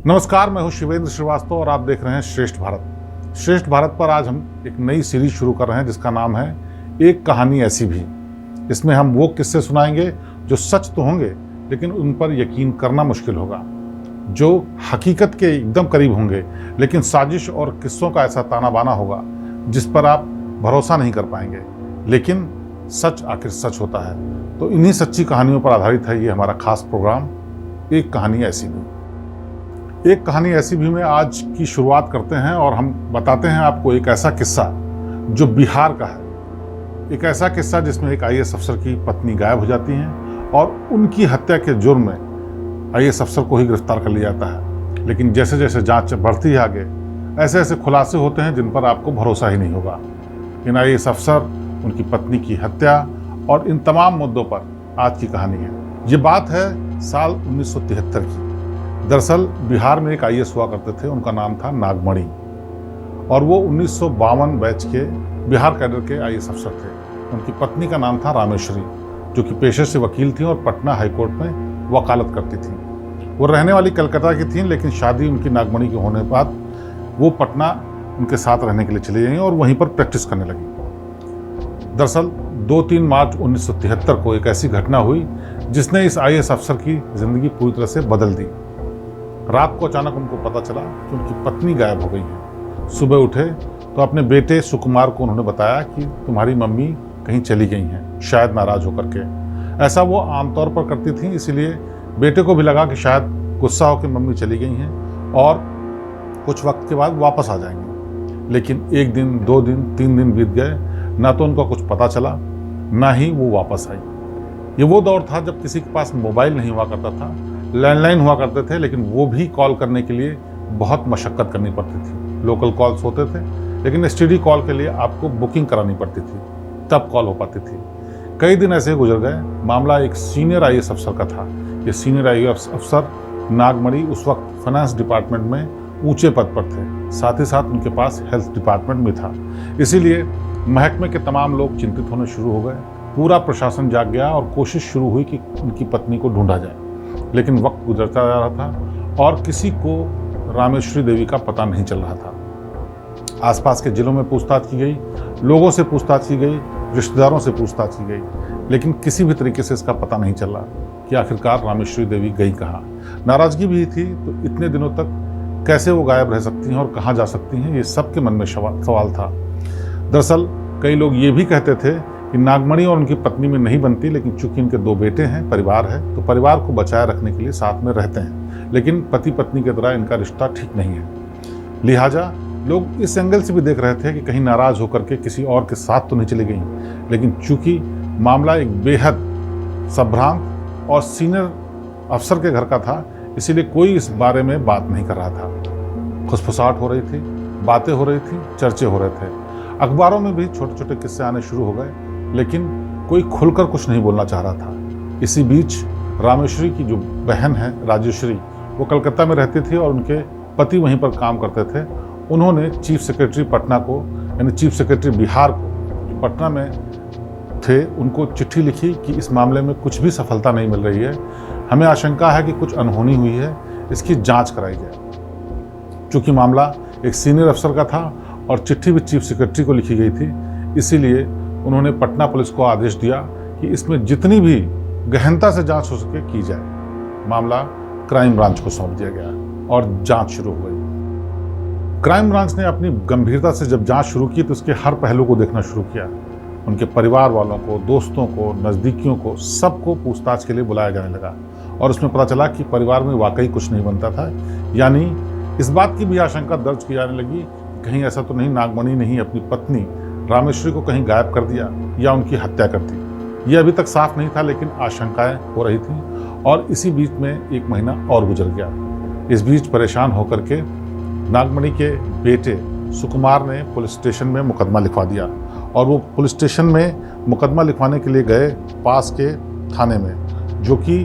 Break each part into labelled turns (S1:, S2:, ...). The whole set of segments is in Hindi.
S1: नमस्कार, मैं हूं शिवेंद्र श्रीवास्तव और आप देख रहे हैं श्रेष्ठ भारत। श्रेष्ठ भारत पर आज हम एक नई सीरीज शुरू कर रहे हैं जिसका नाम है एक कहानी ऐसी भी। इसमें हम वो किस्से सुनाएंगे जो सच तो होंगे लेकिन उन पर यकीन करना मुश्किल होगा, जो हकीकत के एकदम करीब होंगे लेकिन साजिश और किस्सों का ऐसा ताना बाना होगा जिस पर आप भरोसा नहीं कर पाएंगे, लेकिन सच आखिर सच होता है। तो इन्हीं सच्ची कहानियों पर आधारित है ये हमारा खास प्रोग्राम एक कहानी ऐसी भी। एक कहानी ऐसी भी में आज की शुरुआत करते हैं और हम बताते हैं आपको एक ऐसा किस्सा जो बिहार का है। एक ऐसा किस्सा जिसमें एक आईएएस अफसर की पत्नी गायब हो जाती हैं और उनकी हत्या के जुर्म में आईएएस अफसर को ही गिरफ्तार कर लिया जाता है। लेकिन जैसे जैसे जांच बढ़ती है आगे, ऐसे ऐसे खुलासे होते हैं जिन पर आपको भरोसा ही नहीं होगा। इन आईएएस अफसर, उनकी पत्नी की हत्या और इन तमाम मुद्दों पर आज की कहानी है। ये बात है साल 1973 की। दरअसल बिहार में एक आईएएस हुआ करते थे, उनका नाम था नागमणि और वो 1952 बैच के बिहार कैडर के आईएएस अफसर थे। उनकी पत्नी का नाम था रामेश्वरी, जो कि पेशे से वकील थी और पटना हाईकोर्ट में वकालत करती थी। वो रहने वाली कलकत्ता की थी, लेकिन शादी उनकी नागमणि के होने के बाद वो पटना उनके साथ रहने के लिए चली गई और वहीं पर प्रैक्टिस करने लगी। दरअसल 2-3 मार्च 1973 को एक ऐसी घटना हुई जिसने इस आईएएस अफसर की जिंदगी पूरी तरह से बदल दी। रात को अचानक उनको पता चला कि उनकी पत्नी गायब हो गई है। सुबह उठे तो अपने बेटे सुकुमार को उन्होंने बताया कि तुम्हारी मम्मी कहीं चली गई हैं, शायद नाराज होकर के। ऐसा वो आमतौर पर करती थी, इसीलिए बेटे को भी लगा कि शायद गुस्सा होकर मम्मी चली गई हैं और कुछ वक्त के बाद वापस आ जाएंगे। लेकिन 1 दिन, 2 दिन, 3 दिन बीत गए, ना तो उनका कुछ पता चला ना ही वो वापस आई। ये वो दौर था जब किसी के पास मोबाइल नहीं हुआ करता था, लैंडलाइन हुआ करते थे, लेकिन वो भी कॉल करने के लिए बहुत मशक्कत करनी पड़ती थी। लोकल कॉल्स होते थे, लेकिन एसटीडी कॉल के लिए आपको बुकिंग करानी पड़ती थी, तब कॉल हो पाती थी। कई दिन ऐसे गुजर गए। मामला एक सीनियर आईएएस अफसर का था। ये सीनियर आईएएस अफसर नागमणि उस वक्त फाइनेंस डिपार्टमेंट में ऊंचे पद पर थे, साथ ही साथ उनके पास हेल्थ डिपार्टमेंट भी था। इसीलिए महकमे के तमाम लोग चिंतित होने शुरू हो गए। पूरा प्रशासन जाग गया और कोशिश शुरू हुई कि उनकी पत्नी को ढूंढा जाए। लेकिन वक्त गुजरता जा रहा था और किसी को रामेश्वरी देवी का पता नहीं चल रहा था। आसपास के जिलों में पूछताछ की गई, लोगों से पूछताछ की गई, रिश्तेदारों से पूछताछ की गई, लेकिन किसी भी तरीके से इसका पता नहीं चला कि आखिरकार रामेश्वरी देवी गई कहाँ। नाराजगी भी थी, तो इतने दिनों तक कैसे वो गायब रह सकती हैं और कहाँ जा सकती हैं, ये सबके मन में सवाल था। दरअसल कई लोग ये भी कहते थे कि नागमणि और उनकी पत्नी में नहीं बनती, लेकिन चूंकि इनके 2 बेटे हैं, परिवार है, तो परिवार को बचाए रखने के लिए साथ में रहते हैं, लेकिन पति पत्नी की तरह इनका रिश्ता ठीक नहीं है। लिहाजा लोग इस एंगल से भी देख रहे थे कि कहीं नाराज होकर के किसी और के साथ तो नहीं चली गई। लेकिन चूंकि मामला एक बेहद संभ्रांत और सीनियर अफसर के घर का था, इसीलिए कोई इस बारे में बात नहीं कर रहा था। खुसफुसाहट हो रही थी, बातें हो रही थी, चर्चे हो रहे थे। अखबारों में भी छोटे छोटे किस्से आने शुरू हो गए, लेकिन कोई खुलकर कुछ नहीं बोलना चाह रहा था। इसी बीच रामेश्वरी की जो बहन है राजेश्वरी, वो कलकत्ता में रहती थी और उनके पति वहीं पर काम करते थे। उन्होंने चीफ सेक्रेटरी पटना को, यानी चीफ सेक्रेटरी बिहार को, जो पटना में थे, उनको चिट्ठी लिखी कि इस मामले में कुछ भी सफलता नहीं मिल रही है, हमें आशंका है कि कुछ अनहोनी हुई है, इसकी जाँच कराई जाए। चूँकि मामला एक सीनियर अफसर का था और चिट्ठी भी चीफ सेक्रेटरी को लिखी गई थी, इसीलिए उन्होंने पटना पुलिस को आदेश दिया कि इसमें जितनी भी गहनता से जांच हो सके की जाए। मामला क्राइम ब्रांच को सौंप दिया गया और जांच शुरू हो गई। क्राइम ब्रांच ने अपनी गंभीरता से जब जांच शुरू की तो उसके हर पहलू को देखना शुरू किया। उनके परिवार वालों को, दोस्तों को, नज़दीकियों को, सबको पूछताछ के लिए बुलाया जाने लगा और उसमें पता चला कि परिवार में वाकई कुछ नहीं बनता था। यानी इस बात की भी आशंका दर्ज की जाने लगी, कहीं ऐसा तो नहीं नागमणि ने ही अपनी पत्नी रामेश्वरी को कहीं गायब कर दिया या उनकी हत्या कर दी। ये अभी तक साफ नहीं था, लेकिन आशंकाएं हो रही थी। और इसी बीच में 1 महीना और गुजर गया। इस बीच परेशान होकर के नागमणि के बेटे सुकुमार ने पुलिस स्टेशन में मुकदमा लिखवा दिया और वो पुलिस स्टेशन में मुकदमा लिखवाने के लिए गए पास के थाने में, जो कि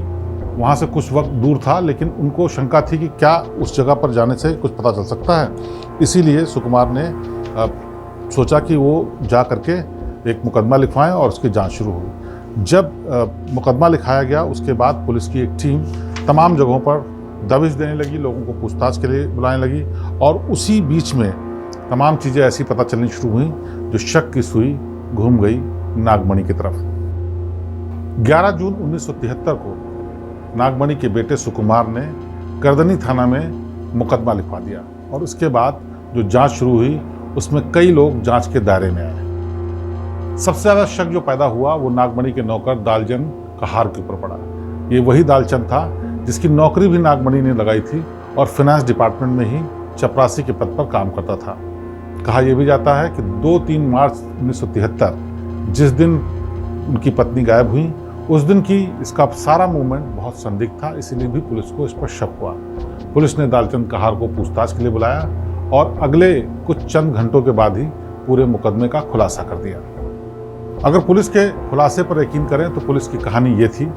S1: वहाँ से कुछ वक्त दूर था, लेकिन उनको शंका थी कि क्या उस जगह पर जाने से कुछ पता चल सकता है। इसीलिए सुकुमार ने सोचा कि वो जा करके एक मुकदमा लिखवाएं और उसकी जांच शुरू हुई। जब मुकदमा लिखाया गया, उसके बाद पुलिस की एक टीम तमाम जगहों पर दबिश देने लगी, लोगों को पूछताछ के लिए बुलाने लगी और उसी बीच में तमाम चीज़ें ऐसी पता चलनी शुरू हुई जो शक की सुई घूम गई नागमणि की तरफ। 11 जून 1973 को नागमणि के बेटे सुकुमार ने करदनी थाना में मुकदमा लिखवा दिया और उसके बाद जो जांच शुरू हुई उसमें कई लोग जांच के दायरे में आए। सबसे ज़्यादा शक जो पैदा हुआ वो नागमणि के नौकर दालचंद कहार के ऊपर पड़ा। ये वही दालचंद था जिसकी नौकरी भी नागमणि ने लगाई थी और फाइनेंस डिपार्टमेंट में ही चपरासी के पद पर काम करता था। कहा यह भी जाता है कि 2-3 मार्च 1973 जिस दिन उनकी पत्नी गायब हुई उस दिन की इसका सारा मूवमेंट बहुत संदिग्ध था, इसीलिए भी पुलिस को इस पर शक हुआ। पुलिस ने दालचंद कहार को पूछताछ के लिए बुलाया और अगले कुछ चंद घंटों के बाद ही पूरे मुकदमे का खुलासा कर दिया। अगर पुलिस के खुलासे पर यकीन करें तो पुलिस की कहानी ये थी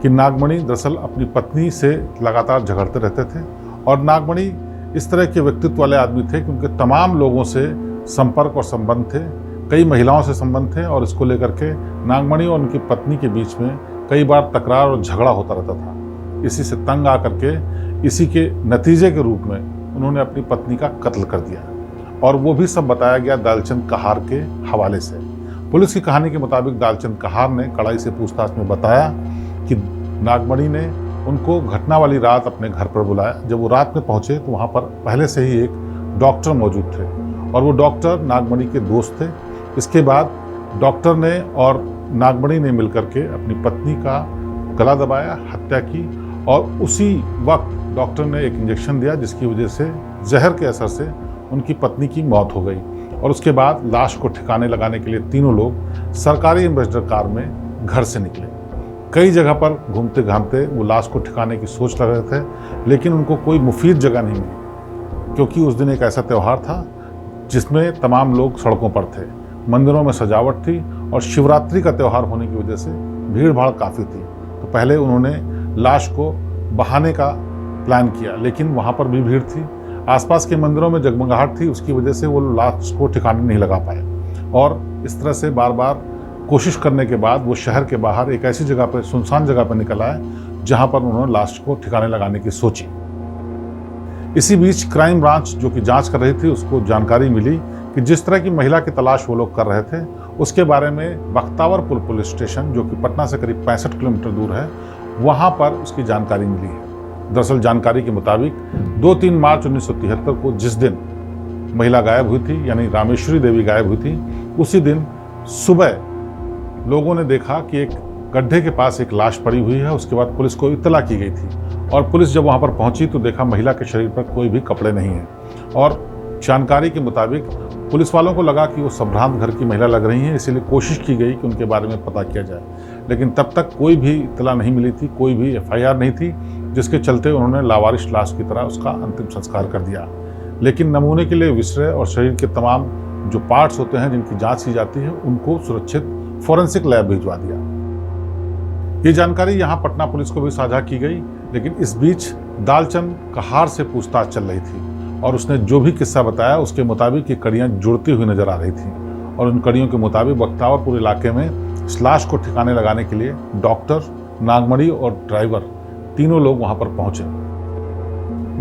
S1: कि नागमणि दरअसल अपनी पत्नी से लगातार झगड़ते रहते थे और नागमणि इस तरह के व्यक्तित्व वाले आदमी थे कि उनके तमाम लोगों से संपर्क और संबंध थे, कई महिलाओं से संबंध थे और इसको लेकर के नागमणि और उनकी पत्नी के बीच में कई बार तकरार और झगड़ा होता रहता था। इसी से तंग आकर के इसी के नतीजे के रूप में उन्होंने अपनी पत्नी का कत्ल कर दिया और वो भी सब बताया गया दालचंद कहार के हवाले से। पुलिस की कहानी के मुताबिक दालचंद कहार ने कड़ाई से पूछताछ में बताया कि नागमणि ने उनको घटना वाली रात अपने घर पर बुलाया। जब वो रात में पहुंचे तो वहाँ पर पहले से ही एक डॉक्टर मौजूद थे और वो डॉक्टर नागमणि के दोस्त थे। इसके बाद डॉक्टर ने और नागमणि ने मिलकर के अपनी पत्नी का गला दबाया, हत्या की और उसी वक्त डॉक्टर ने एक इंजेक्शन दिया जिसकी वजह से जहर के असर से उनकी पत्नी की मौत हो गई और उसके बाद लाश को ठिकाने लगाने के लिए तीनों लोग सरकारी एम्बेसडर कार में घर से निकले। कई जगह पर घूमते घामते वो लाश को ठिकाने की सोच रहे थे, लेकिन उनको कोई मुफीद जगह नहीं मिली क्योंकि उस दिन एक ऐसा त्यौहार था जिसमें तमाम लोग सड़कों पर थे, मंदिरों में सजावट थी और शिवरात्रि का त्यौहार होने की वजह से भीड़ भाड़ काफ़ी थी। तो पहले उन्होंने लाश को बहाने का प्लान किया, लेकिन वहाँ पर भी भीड़ थी, आसपास के मंदिरों में जगमगाहट थी, उसकी वजह से वो लाश को ठिकाने नहीं लगा पाए और इस तरह से बार बार कोशिश करने के बाद वो शहर के बाहर एक ऐसी जगह पर, सुनसान जगह पर निकल आए जहाँ पर उन्होंने लाश को ठिकाने लगाने की सोची। इसी बीच क्राइम ब्रांच जो कि जांच कर रही थी उसको जानकारी मिली कि जिस तरह की महिला की तलाश वो लोग कर रहे थे उसके बारे में बख्तावरपुर पुलिस स्टेशन जो कि पटना से करीब 65 किलोमीटर दूर है, वहाँ पर उसकी जानकारी मिली है। दरअसल जानकारी के मुताबिक 2-3 मार्च 1973 को जिस दिन महिला गायब हुई थी यानी रामेश्वरी देवी गायब हुई थी, उसी दिन सुबह लोगों ने देखा कि एक गड्ढे के पास एक लाश पड़ी हुई है। उसके बाद पुलिस को इत्तला की गई थी और पुलिस जब वहां पर पहुंची तो देखा महिला के शरीर पर कोई भी कपड़े नहीं हैं और जानकारी के मुताबिक पुलिस वालों को लगा कि वो संभ्रांत घर की महिला लग रही हैं, इसीलिए कोशिश की गई कि उनके बारे में पता किया जाए, लेकिन तब तक कोई भी इत्तला नहीं मिली थी, कोई भी FIR नहीं थी, जिसके चलते उन्होंने लावारिश लाश की तरह उसका अंतिम संस्कार कर दिया। लेकिन नमूने के लिए विसरे और शरीर के तमाम जो पार्ट्स होते हैं जिनकी जाँच की जाती है उनको सुरक्षित फॉरेंसिक लैब भिजवा दिया। ये जानकारी यहाँ पटना पुलिस को भी साझा की गई, लेकिन इस बीच दालचंद कहार से पूछताछ चल रही थी और उसने जो भी किस्सा बताया उसके मुताबिक ये कड़ियाँ जुड़ती हुई नजर आ रही थी और उन कड़ियों के मुताबिक बख्तावरपुर इलाके में इस लाश को ठिकाने लगाने के लिए डॉक्टर, नागमणि और ड्राइवर तीनों लोग वहाँ पर पहुँचे।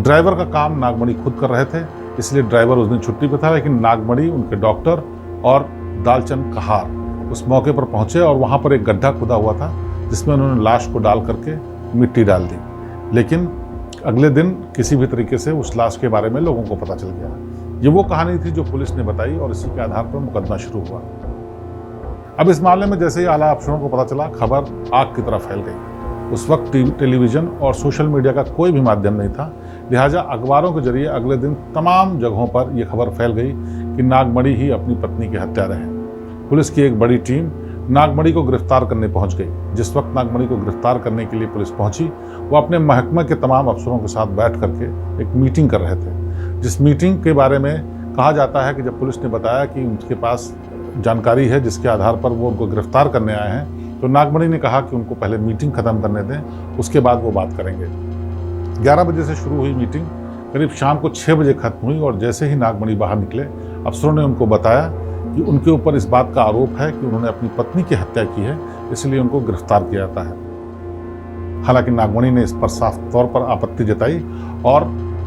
S1: ड्राइवर का काम नागमणि खुद कर रहे थे, इसलिए ड्राइवर उस दिन छुट्टी पर था, लेकिन नागमणि, उनके डॉक्टर और दालचंद कहार उस मौके पर पहुंचे और वहां पर एक गड्ढा खुदा हुआ था जिसमें उन्होंने लाश को डाल करके मिट्टी डाल दी। लेकिन अगले दिन किसी भी तरीके से उस लाश के बारे में लोगों को पता चल गया। ये वो कहानी थी जो पुलिस ने बताई और इसी के आधार पर मुकदमा शुरू हुआ। अब इस मामले में जैसे ही आला अफसरों को पता चला, खबर आग की तरह फैल गई। उस वक्त टेलीविजन और सोशल मीडिया का कोई भी माध्यम नहीं था, लिहाजा अखबारों के जरिए अगले दिन तमाम जगहों पर यह खबर फैल गई कि नागमणि ही अपनी पत्नी के हत्यारे हैं। पुलिस की एक बड़ी टीम नागमणि को गिरफ्तार करने पहुंच गई। जिस वक्त नागमणि को गिरफ्तार करने के लिए पुलिस पहुंची, वो अपने महकमे के तमाम अफसरों के साथ बैठ करके एक मीटिंग कर रहे थे, जिस मीटिंग के बारे में कहा जाता है कि जब पुलिस ने बताया कि उनके पास जानकारी है जिसके आधार पर वो उनको गिरफ्तार करने आए हैं, तो नागमणि ने कहा कि उनको पहले मीटिंग खत्म करने दें, उसके बाद वो बात करेंगे। 11 बजे से शुरू हुई मीटिंग करीब शाम को 6 बजे खत्म हुई और जैसे ही नागमणि बाहर निकले, अफसरों ने उनको बताया कि उनके ऊपर इस बात का आरोप है कि उन्होंने अपनी पत्नी की हत्या की है, इसलिए उनको गिरफ्तार किया जाता है। हालांकि नागमणि ने इस पर साफ तौर पर आपत्ति जताई और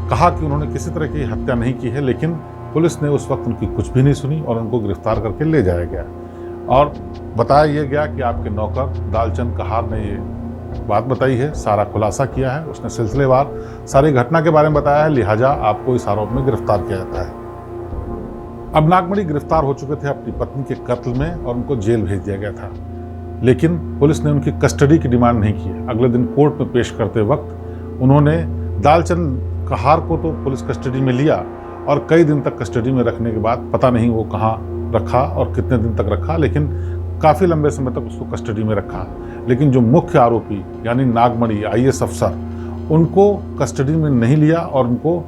S1: कहा कि उन्होंने किसी तरह की हत्या नहीं की है, लेकिन पुलिस ने उस वक्त उनकी कुछ भी नहीं सुनी और उनको गिरफ्तार करके ले जाया गया और बताया यह गया कि आपके नौकर दालचंद कहार ने ये बात बताई है, सारा खुलासा किया है, उसने सिलसिलेवार सारी घटना के बारे में बताया है, लिहाजा आपको इस आरोप में गिरफ्तार किया जाता है। अब नागमणि गिरफ्तार हो चुके थे अपनी पत्नी के कत्ल में और उनको जेल भेज दिया गया था, लेकिन पुलिस ने उनकी कस्टडी की डिमांड नहीं की। अगले दिन कोर्ट में पेश करते वक्त उन्होंने दालचंद कहार को तो पुलिस कस्टडी में लिया और कई दिन तक कस्टडी में रखने के बाद पता नहीं वो कहाँ रखा और कितने दिन तक रखा, लेकिन काफ़ी लंबे समय तक उसको कस्टडी में रखा। लेकिन जो मुख्य आरोपी यानी नागमणि IAS अफसर, उनको कस्टडी में नहीं लिया और उनको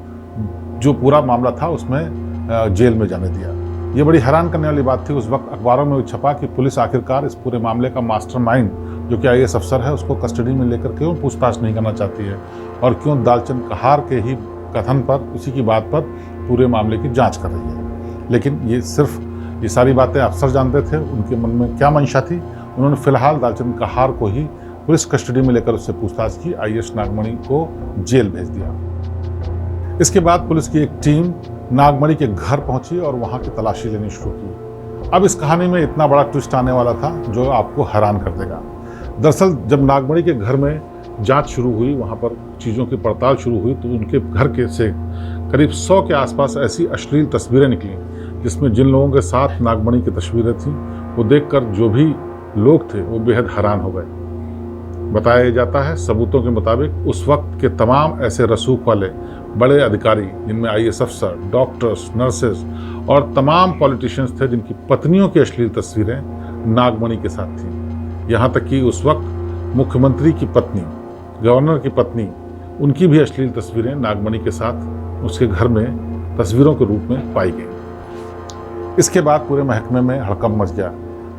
S1: जो पूरा मामला था उसमें जेल में जाने दिया। ये बड़ी हैरान करने वाली बात थी। उस वक्त अखबारों में छपा कि पुलिस आखिरकार इस पूरे मामले का मास्टरमाइंड जो कि IAS अफसर है उसको कस्टडी में लेकर क्यों पूछताछ नहीं करना चाहती है और क्यों दालचंद कहार के ही कथन पर, उसी की बात पर पूरे मामले की जांच कर रही है। लेकिन ये सारी बातें अफसर जानते थे, उनके मन में क्या मंशा थी। उन्होंने फिलहाल दालचंद कहार को ही पुलिस कस्टडी में लेकर उससे पूछताछ की, IAS नागमणि को जेल भेज दिया। इसके बाद पुलिस की एक टीम नागमणि के घर पहुंची और वहां की तलाशी लेनी शुरू की। अब इस कहानी में इतना बड़ा ट्विस्ट आने वाला था जो आपको हैरान कर देगा। दरअसल जब नागमणि के घर में जांच शुरू हुई, वहां पर चीज़ों की पड़ताल शुरू हुई, तो उनके घर के से करीब 100 के आसपास ऐसी अश्लील तस्वीरें निकली जिसमें जिन लोगों के साथ नागमणि की तस्वीरें थीं वो देखकर जो भी लोग थे वो बेहद हैरान हो गए। बताया जाता है सबूतों के मुताबिक उस वक्त के तमाम ऐसे रसूख वाले बड़े अधिकारी, जिनमें IAS अफसर, डॉक्टर्स, नर्सेज और तमाम पॉलिटिशियंस थे जिनकी पत्नियों की अश्लील तस्वीरें नागमणि के साथ थीं। यहाँ तक कि उस वक्त मुख्यमंत्री की पत्नी, गवर्नर की पत्नी, उनकी भी अश्लील तस्वीरें नागमणि के साथ उसके घर में तस्वीरों के रूप में पाई गई। इसके बाद पूरे महकमे में हड़कंप मच गया।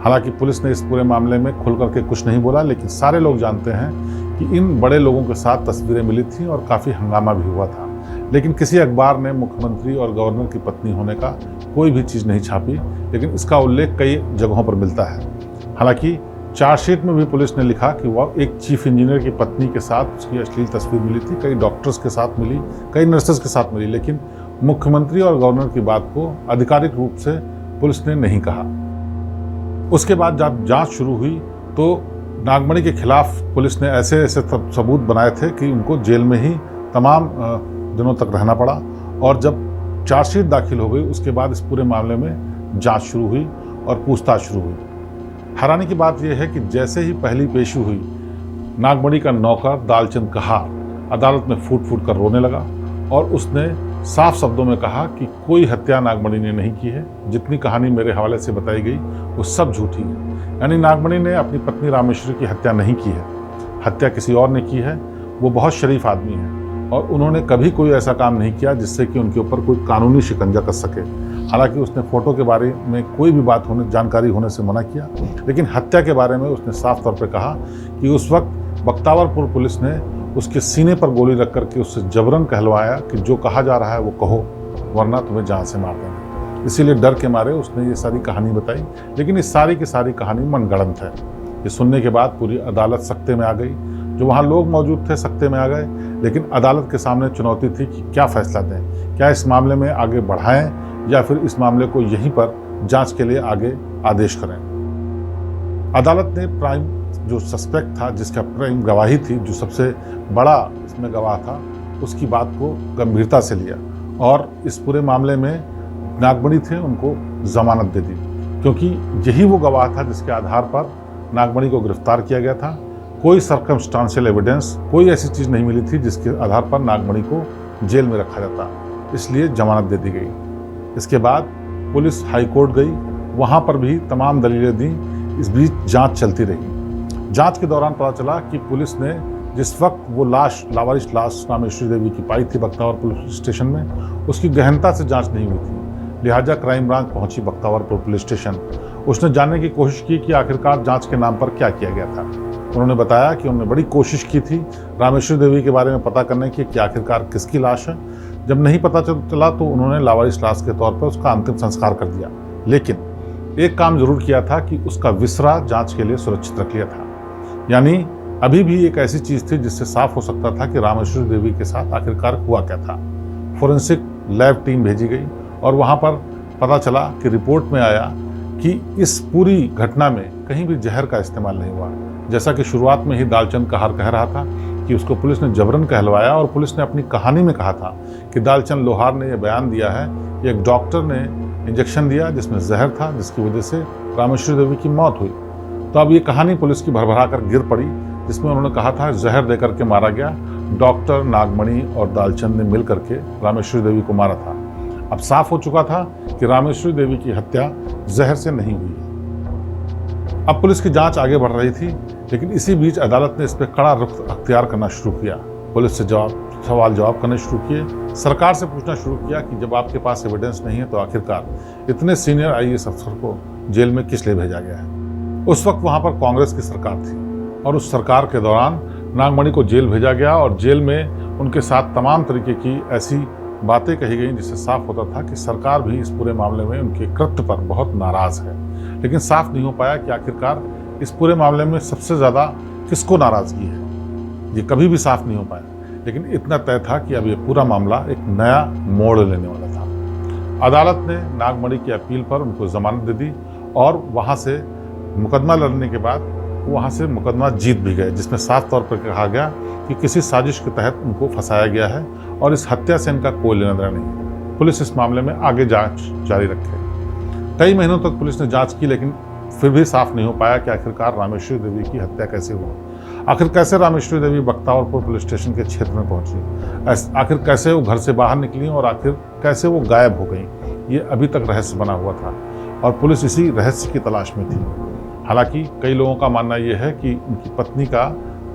S1: हालांकि पुलिस ने इस पूरे मामले में खुल करके कुछ नहीं बोला, लेकिन सारे लोग जानते हैं कि इन बड़े लोगों के साथ तस्वीरें मिली थी और काफ़ी हंगामा भी हुआ था। लेकिन किसी अखबार ने मुख्यमंत्री और गवर्नर की पत्नी होने का कोई भी चीज़ नहीं छापी, लेकिन इसका उल्लेख कई जगहों पर मिलता है। हालांकि चार्जशीट में भी पुलिस ने लिखा कि वह एक चीफ इंजीनियर की पत्नी के साथ उसकी अश्लील तस्वीर मिली थी, कई डॉक्टर्स के साथ मिली, कई नर्सेज के साथ मिली, लेकिन मुख्यमंत्री और गवर्नर की बात को आधिकारिक रूप से पुलिस ने नहीं कहा। उसके बाद जब जांच शुरू हुई तो नागमणि के खिलाफ पुलिस ने ऐसे सबूत बनाए थे कि उनको जेल में ही तमाम दिनों तक रहना पड़ा। और जब चार्जशीट दाखिल हो गई उसके बाद इस पूरे मामले में जांच शुरू हुई और पूछताछ शुरू हुई। हैरानी की बात यह है कि जैसे ही पहली पेशी हुई, नागमणि का नौकर दालचंद कहार अदालत में फूट फूट कर रोने लगा और उसने साफ शब्दों में कहा कि कोई हत्या नागमणि ने नहीं की है, जितनी कहानी मेरे हवाले से बताई गई वो सब झूठी है। यानी नागमणि ने अपनी पत्नी रामेश्वरी की हत्या नहीं की है, हत्या किसी और ने की है। वो बहुत शरीफ आदमी है और उन्होंने कभी कोई ऐसा काम नहीं किया जिससे कि उनके ऊपर कोई कानूनी शिकंजा कस सके। हालांकि उसने फोटो के बारे में कोई भी जानकारी होने से मना किया, लेकिन हत्या के बारे में उसने साफ तौर पर कहा कि उस वक्त बख्तावरपुर पुलिस ने उसके सीने पर गोली रख करके उससे जबरन कहलवाया कि जो कहा जा रहा है वो कहो, वरना तुम्हें जान से मार देंगे। इसीलिए डर के मारे उसने ये सारी कहानी बताई, लेकिन इस सारी की सारी कहानी मनगढ़ंत है। ये सुनने के बाद पूरी अदालत सख्ते में आ गई, जो वहाँ लोग मौजूद थे सख्ते में आ गए। लेकिन अदालत के सामने चुनौती थी कि क्या फैसला दें, क्या इस मामले में आगे बढ़ाएं या फिर इस मामले को यहीं पर जांच के लिए आगे आदेश करें। अदालत ने प्राइम जो सस्पेक्ट था, जिसका प्राइम गवाही थी, जो सबसे बड़ा इसमें गवाह था, उसकी बात को गंभीरता से लिया और इस पूरे मामले में नागमणि थे उनको जमानत दे दी, क्योंकि यही वो गवाह था जिसके आधार पर नागमणि को गिरफ्तार किया गया था। कोई सर्कमस्टांशियल एविडेंस, कोई ऐसी चीज़ नहीं मिली थी जिसके आधार पर नागमणि को जेल में रखा जाता, इसलिए जमानत दे दी गई। इसके बाद पुलिस हाईकोर्ट गई, वहाँ पर भी तमाम दलीलें दी। इस बीच जांच चलती रही। जांच के दौरान पता चला कि पुलिस ने जिस वक्त वो लावारिश लाश रामेश्वरी देवी की पाई थी बख्तावरपुर पुलिस स्टेशन में, उसकी गहनता से जांच नहीं हुई थी। लिहाजा क्राइम ब्रांच पहुंची बख्तावरपुर पुलिस स्टेशन। उसने जानने की कोशिश की कि आखिरकार जांच के नाम पर क्या किया गया था। उन्होंने बताया कि उन्होंने बड़ी कोशिश की थी रामेश्वरी देवी के बारे में पता करने की कि आखिरकार किसकी लाश है। जब नहीं पता चला तो उन्होंने लावारिश लाश के तौर पर उसका अंतिम संस्कार कर दिया। लेकिन एक काम जरूर किया था कि उसका विसरा जांच के लिए सुरक्षित रख लिया था। यानी अभी भी एक ऐसी चीज़ थी जिससे साफ हो सकता था कि रामेश्वरी देवी के साथ आखिरकार हुआ क्या था। फोरेंसिक लैब टीम भेजी गई और वहाँ पर पता चला कि रिपोर्ट में आया कि इस पूरी घटना में कहीं भी जहर का इस्तेमाल नहीं हुआ। जैसा कि शुरुआत में ही दालचंद कहार कह रहा था कि उसको पुलिस ने जबरन कहलवाया, और पुलिस ने अपनी कहानी में कहा था कि दालचंद लोहार ने यह बयान दिया है, एक डॉक्टर ने इंजेक्शन दिया जिसमें जहर था, जिसकी वजह से रामेश्वरी देवी की मौत हुई। तो अब ये कहानी पुलिस की भरभरा कर गिर पड़ी, जिसमें उन्होंने कहा था जहर दे करके मारा गया, डॉक्टर, नागमणि और दालचंद ने मिल करके रामेश्वरी देवी को मारा था। अब साफ हो चुका था कि रामेश्वरी देवी की हत्या जहर से नहीं हुई है। अब पुलिस की जांच आगे बढ़ रही थी, लेकिन इसी बीच अदालत ने इस पर कड़ा रुख अख्तियार करना शुरू किया। पुलिस से सवाल जवाब करने शुरू किए, सरकार से पूछना शुरू किया कि जब आपके पास एविडेंस नहीं है तो आखिरकार इतने सीनियर आईएएस अफसर को जेल में किस लिए भेजा गया है। उस वक्त वहाँ पर कांग्रेस की सरकार थी और उस सरकार के दौरान नागमणि को जेल भेजा गया और जेल में उनके साथ तमाम तरीके की ऐसी बातें कही गई जिससे साफ होता था कि सरकार भी इस पूरे मामले में उनके कृत्य पर बहुत नाराज है। लेकिन साफ नहीं हो पाया कि आखिरकार इस पूरे मामले में सबसे ज़्यादा किसको नाराज़गी है, ये कभी भी साफ नहीं हो पाया। लेकिन इतना तय था कि अब ये पूरा मामला एक नया मोड़ लेने वाला था। अदालत ने नागमणि की अपील पर उनको जमानत दे दी और वहाँ से मुकदमा लड़ने के बाद वहाँ से मुकदमा जीत भी गए, जिसमें साफ तौर पर कहा गया कि किसी साजिश के तहत उनको फंसाया गया है और इस हत्या से इनका कोई लेना देना नहीं है। पुलिस इस मामले में आगे जांच जारी रखे। कई महीनों तक पुलिस ने जांच की, लेकिन फिर भी साफ नहीं हो पाया कि आखिरकार रामेश्वरी देवी की हत्या कैसे हुई। आखिर कैसे रामेश्वरी देवी बख्तावरपुर पुलिस स्टेशन के क्षेत्र में पहुंची, आखिर कैसे वो घर से बाहर निकली और आखिर कैसे वो गायब हो गई, ये अभी तक रहस्य बना हुआ था और पुलिस इसी रहस्य की तलाश में थी। हालांकि कई लोगों का मानना यह है कि उनकी पत्नी का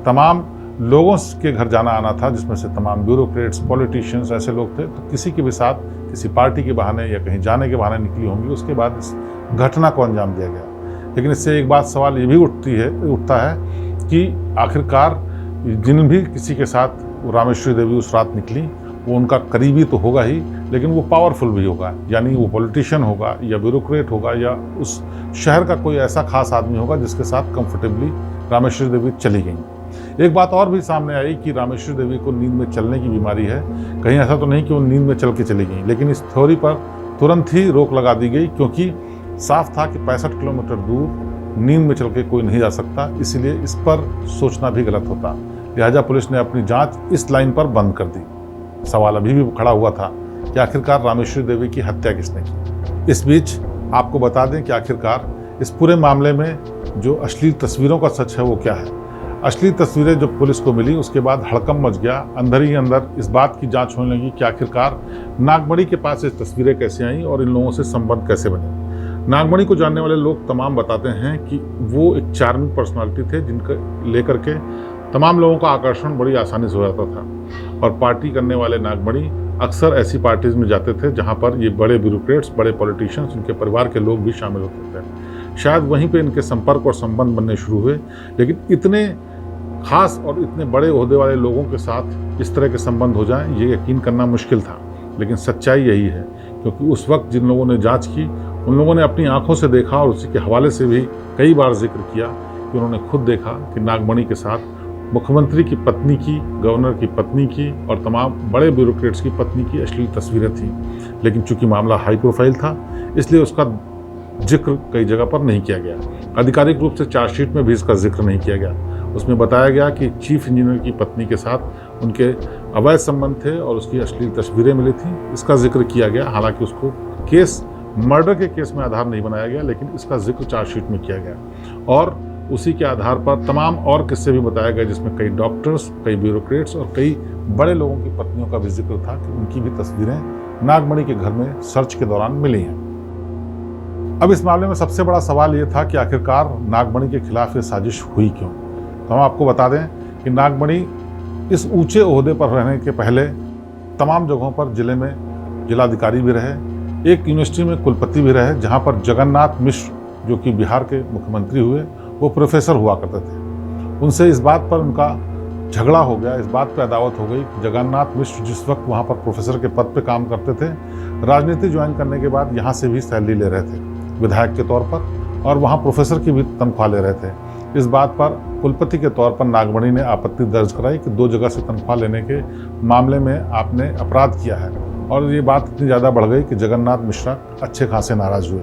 S1: तमाम लोगों के घर जाना आना था, जिसमें से तमाम ब्यूरोक्रेट्स, पॉलिटिशियंस ऐसे लोग थे, तो किसी के भी साथ किसी पार्टी के बहाने या कहीं जाने के बहाने निकली होंगी। उसके बाद इस घटना को अंजाम दिया गया। लेकिन इससे एक बात सवाल ये भी उठता है कि आखिरकार जिन भी किसी के साथ रामेश्वरी देवी उस रात निकली वो उनका करीबी तो होगा ही, लेकिन वो पावरफुल भी होगा, यानी वो पॉलिटिशियन होगा या ब्यूरोक्रेट होगा या उस शहर का कोई ऐसा खास आदमी होगा जिसके साथ कंफर्टेबली रामेश्वरी देवी चली गई। एक बात और भी सामने आई कि रामेश्वरी देवी को नींद में चलने की बीमारी है। कहीं ऐसा तो नहीं कि वो नींद में चल के चली गई, लेकिन इस थ्योरी पर तुरंत ही रोक लगा दी गई, क्योंकि साफ था कि 65 किलोमीटर दूर नींद में चल के कोई नहीं जा सकता, इसलिए इस पर सोचना भी गलत होता। लिहाजा पुलिस ने अपनी जांच इस लाइन पर बंद कर दी। सवाल अभी भी खड़ा हुआ था कि आखिरकार रामेश्वरी देवी की हत्या किसने की। इस बीच आपको बता दें कि आखिरकार इस पूरे मामले में जो अश्लील तस्वीरों का सच है वो क्या है। अश्लील तस्वीरें जब पुलिस को मिली उसके बाद हड़कंप मच गया। अंदर ही अंदर इस बात की जांच होने लगी कि आखिरकार नागमणि के पास ये तस्वीरें कैसे आईं और इन लोगों से संबंध कैसे बने। नागमणि को जानने वाले लोग तमाम बताते हैं कि वो एक चार्मिंग पर्सनालिटी थे, जिनका लेकर के तमाम लोगों का आकर्षण बड़ी आसानी से हो जाता था। और पार्टी करने वाले नागमणि अक्सर ऐसी पार्टीज में जाते थे जहां पर ये बड़े ब्यूरोक्रेट्स, बड़े पॉलिटिशियंस, उनके परिवार के लोग भी शामिल होते थे। शायद वहीं पे इनके संपर्क और संबंध बनने शुरू हुए, लेकिन इतने खास और इतने बड़े ओहदे वाले लोगों के साथ इस तरह के संबंध हो जाएं, ये यकीन करना मुश्किल था। लेकिन सच्चाई यही है, क्योंकि उस वक्त जिन लोगों ने जांच की उन लोगों ने अपनी आंखों से देखा और उसी के हवाले से भी कई बार जिक्र किया कि उन्होंने खुद देखा कि नागमणि के साथ मुख्यमंत्री की पत्नी की, गवर्नर की पत्नी की और तमाम बड़े ब्यूरोक्रेट्स की पत्नी की अश्लील तस्वीरें थीं। लेकिन चूंकि मामला हाई प्रोफाइल था, इसलिए उसका जिक्र कई जगह पर नहीं किया गया। आधिकारिक रूप से चार्जशीट में भी इसका जिक्र नहीं किया गया। उसमें बताया गया कि चीफ इंजीनियर की पत्नी के साथ उनके अवैध संबंध थे और उसकी अश्लील तस्वीरें मिली थी, इसका जिक्र किया गया। हालांकि उसको केस, मर्डर के केस में आधार नहीं बनाया गया, लेकिन इसका जिक्र चार्जशीट में किया गया। और उसी के आधार पर तमाम और किस्से भी बताए गए, जिसमें कई डॉक्टर्स, कई ब्यूरोक्रेट्स और कई बड़े लोगों की पत्नियों का भी जिक्र था कि उनकी भी तस्वीरें नागमणि के घर में सर्च के दौरान मिली हैं। अब इस मामले में सबसे बड़ा सवाल ये था कि आखिरकार नागमणि के खिलाफ ये साजिश हुई क्यों। तो हम आपको बता दें कि नागमणि इस ऊंचे ओहदे पर रहने के पहले तमाम जगहों पर जिले में जिलाधिकारी भी रहे, एक यूनिवर्सिटी में कुलपति भी रहे, जहाँ पर जगन्नाथ मिश्र जो कि बिहार के मुख्यमंत्री हुए, वो प्रोफेसर हुआ करते थे। उनसे इस बात पर उनका झगड़ा हो गया, इस बात पर अदावत हो गई कि जगन्नाथ मिश्र जिस वक्त वहाँ पर प्रोफेसर के पद पे काम करते थे, राजनीति ज्वाइन करने के बाद यहाँ से भी सैलरी ले रहे थे विधायक के तौर पर, और वहाँ प्रोफेसर की भी तनख्वाह ले रहे थे। इस बात पर कुलपति के तौर पर नागमणि ने आपत्ति दर्ज कराई कि 2 जगह से तनख्वाह लेने के मामले में आपने अपराध किया है, और ये बात इतनी ज़्यादा बढ़ गई कि जगन्नाथ मिश्रा अच्छे खासे नाराज़ हुए।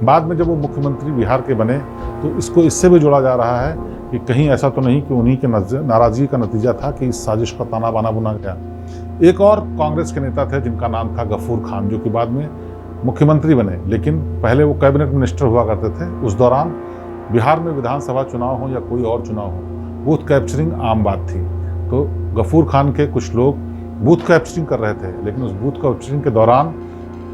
S1: बाद में जब वो मुख्यमंत्री बिहार के बने तो इसको इससे भी जोड़ा जा रहा है कि कहीं ऐसा तो नहीं कि उन्हीं के नाराज़गी का नतीजा था कि इस साजिश का ताना बाना बुना गया। एक और कांग्रेस के नेता थे जिनका नाम था गफूर खान, जो कि बाद में मुख्यमंत्री बने, लेकिन पहले वो कैबिनेट मिनिस्टर हुआ करते थे। उस दौरान बिहार में विधानसभा चुनाव हो या कोई और चुनाव हो, बूथ कैप्चरिंग आम बात थी। तो गफूर खान के कुछ लोग बूथ कैप्चरिंग कर रहे थे, लेकिन उस बूथ कैप्चरिंग के दौरान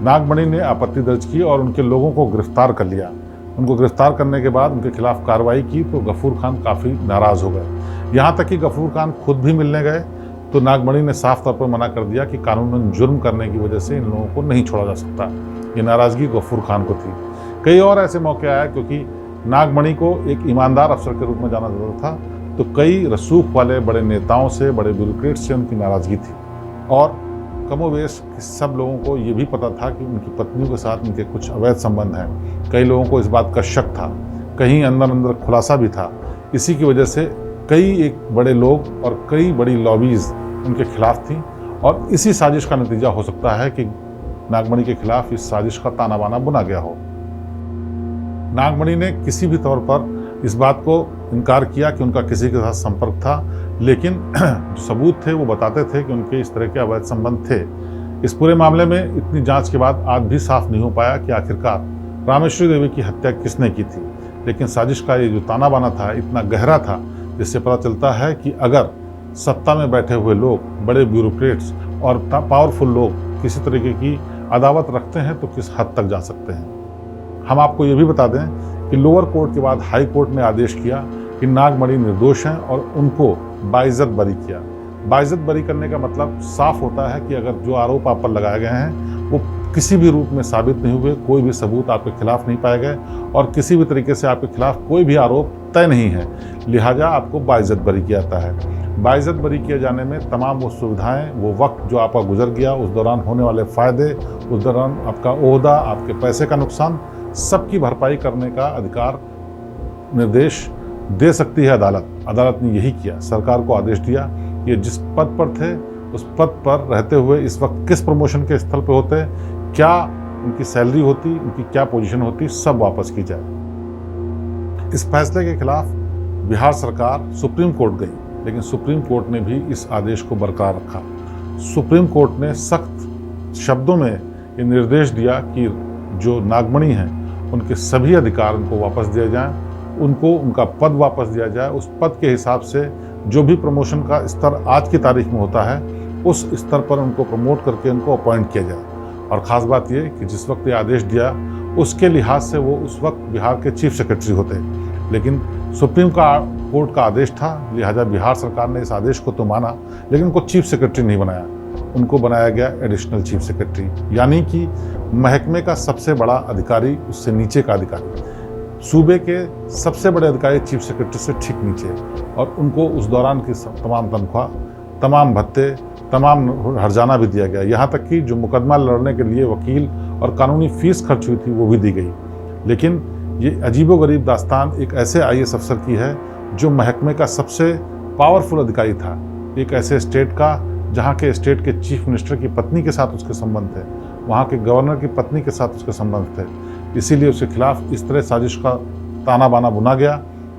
S1: नागमणि ने आपत्ति दर्ज की और उनके लोगों को गिरफ्तार कर लिया। उनको गिरफ्तार करने के बाद उनके खिलाफ कार्रवाई की तो गफूर खान काफ़ी नाराज़ हो गए। यहाँ तक कि गफूर खान खुद भी मिलने गए तो नागमणि ने साफ तौर पर मना कर दिया कि कानूनन जुर्म करने की वजह से इन लोगों को नहीं छोड़ा जा सकता। ये नाराज़गी गफूर खान को थी। कई और ऐसे मौके आए, क्योंकि नागमणि को एक ईमानदार अफसर के रूप में जाना जाता था, तो कई रसूख वाले बड़े नेताओं से, बड़े ब्यूरोक्रेट से उनकी नाराज़गी थी। और कमोवेश सब लोगों को ये भी पता था कि उनकी पत्नियों के साथ उनके कुछ अवैध संबंध हैं। कई लोगों को इस बात का शक था, कहीं अंदर अंदर खुलासा भी था। इसी की वजह से कई एक बड़े लोग और कई बड़ी लॉबीज़ उनके खिलाफ थी, और इसी साजिश का नतीजा हो सकता है कि नागमणि के खिलाफ इस साजिश का ताना बाना बुना गया हो। नागमणि ने किसी भी तौर पर इस बात को इनकार किया कि उनका किसी के साथ संपर्क था, लेकिन जो सबूत थे वो बताते थे कि उनके इस तरह के अवैध संबंध थे। इस पूरे मामले में इतनी जांच के बाद आज भी साफ नहीं हो पाया कि आखिरकार रामेश्वरी देवी की हत्या किसने की थी। लेकिन साजिश का ये जो ताना बाना था इतना गहरा था, जिससे पता चलता है कि अगर सत्ता में बैठे हुए लोग, बड़े ब्यूरोक्रेट्स और पावरफुल लोग किसी तरीके की अदावत रखते हैं तो किस हद तक जा सकते हैं। हम आपको ये भी बता दें कि लोअर कोर्ट के बाद हाई कोर्ट ने आदेश किया कि नागमणि निर्दोष हैं और उनको बाइज्जत बरी किया। बाइज्जत बरी करने का मतलब साफ होता है कि अगर जो आरोप आप पर लगाए गए हैं वो किसी भी रूप में साबित नहीं हुए, कोई भी सबूत आपके खिलाफ नहीं पाए गए और किसी भी तरीके से आपके खिलाफ कोई भी आरोप तय नहीं है, लिहाजा आपको बाइज्जत बरी किया जाता है। बाइज्जत बरी किए जाने में तमाम वो सुविधाएं, वो वक्त जो आपका गुजर गया, उस दौरान होने वाले फ़ायदे, उस दौरान आपका ओहदा, आपके पैसे का नुकसान, सबकी भरपाई करने का अधिकार, निर्देश दे सकती है अदालत। अदालत ने यही किया, सरकार को आदेश दिया कि जिस पद पर थे उस पद पर रहते हुए इस वक्त किस प्रमोशन के स्थल पर होते, क्या उनकी सैलरी होती, उनकी क्या पोजीशन होती, सब वापस की जाए। इस फैसले के खिलाफ बिहार सरकार सुप्रीम कोर्ट गई, लेकिन सुप्रीम कोर्ट ने भी इस आदेश को बरकरार रखा। सुप्रीम कोर्ट ने सख्त शब्दों में ये निर्देश दिया कि जो नागमणि हैं उनके सभी अधिकार उनको वापस दिए जाएं, उनको उनका पद वापस दिया जाए। उस पद के हिसाब से जो भी प्रमोशन का स्तर आज की तारीख में होता है उस स्तर पर उनको प्रमोट करके उनको अपॉइंट किया जाए। और ख़ास बात ये कि जिस वक्त ये आदेश दिया उसके लिहाज से वो उस वक्त बिहार के चीफ सेक्रेटरी होते, लेकिन सुप्रीम कोर्ट का आदेश था, लिहाजा बिहार सरकार ने इस आदेश को तो माना, लेकिन उनको चीफ सेक्रेटरी नहीं बनाया, उनको बनाया गया एडिशनल चीफ सेक्रेटरी, यानी कि महकमे का सबसे बड़ा अधिकारी उससे नीचे का अधिकारी, सूबे के सबसे बड़े अधिकारी चीफ सेक्रेटरी से ठीक नीचे, और उनको उस दौरान की तमाम तनख्वाह, तमाम भत्ते, तमाम हर्जाना भी दिया गया। यहाँ तक कि जो मुकदमा लड़ने के लिए वकील और कानूनी फीस खर्च हुई थी वो भी दी गई। लेकिन ये अजीबोगरीब दास्तान एक ऐसे IAS अफसर की है जो महकमे का सबसे पावरफुल अधिकारी था, एक ऐसे स्टेट का जहाँ के स्टेट के चीफ मिनिस्टर की पत्नी के साथ उसके संबंध थे, वहाँ के गवर्नर की पत्नी के साथ उसके संबंध थे। इसीलिए उसके खिलाफ इस तरह साजिश का ताना बाना बुना गया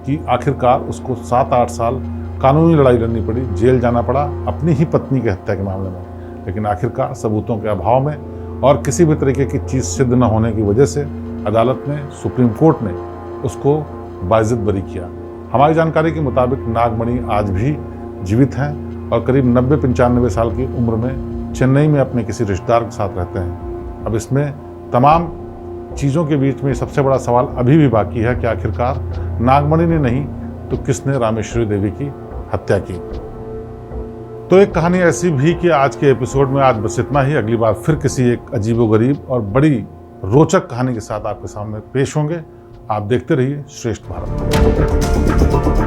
S1: कि आखिरकार उसको 7-8 साल कानूनी लड़ाई लड़नी पड़ी, जेल जाना पड़ा अपनी ही पत्नी की हत्या के मामले में। लेकिन आखिरकार सबूतों के अभाव में और किसी भी तरीके की चीज़ सिद्ध न होने की वजह से अदालत ने, सुप्रीम कोर्ट ने उसको बाइज्जत बरी किया। हमारी जानकारी के मुताबिक नागमणि आज भी जीवित हैं और करीब 90-95 साल की उम्र में चेन्नई में अपने किसी रिश्तेदार के साथ रहते हैं। अब इसमें तमाम चीज़ों के बीच में सबसे बड़ा सवाल अभी भी बाकी है कि आखिरकार नागमणि ने नहीं तो किसने रामेश्वरी देवी की हत्या की। तो एक कहानी ऐसी भी कि आज के एपिसोड में आज बस इतना ही। अगली बार फिर किसी एक अजीबोगरीब और बड़ी रोचक कहानी के साथ आपके सामने पेश होंगे। आप देखते रहिए श्रेष्ठ भारत।